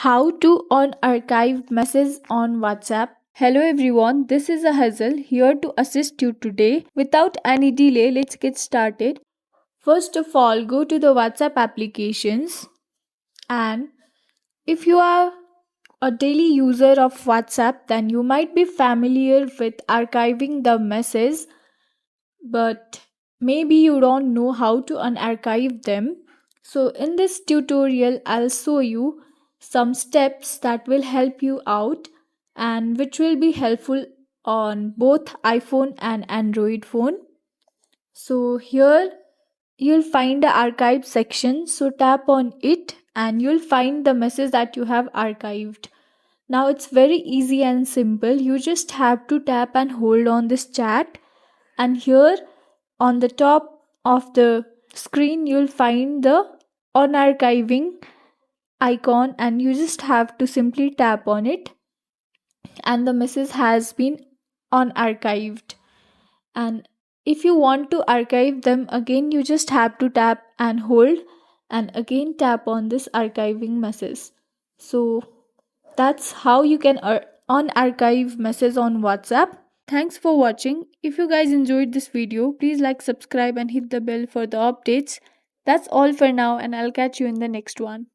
How to unarchive messages on WhatsApp. Hello everyone, this is a Hazel here to assist you today. Without any delay, let's get started. First of all, go to the WhatsApp applications, and if you are a daily user of WhatsApp, then you might be familiar with archiving the message, but maybe you don't know how to unarchive them. So, in this tutorial, I'll show you some steps that will help you out and which will be helpful on both iPhone and Android phone. So, here you'll find the archive section. So, tap on it and you'll find the message that you have archived. Now, it's very easy and simple. You just have to tap and hold on this chat, and here on the top of the screen you'll find the unarchiving icon, and you just have to simply tap on it and the message has been unarchived. And if you want to archive them again, you just have to tap and hold and again tap on this archiving message. So that's how you can unarchive message on WhatsApp. Thanks for watching. If you guys enjoyed this video, please like, subscribe and hit the bell for the updates. That's all for now, and I'll catch you in the next one.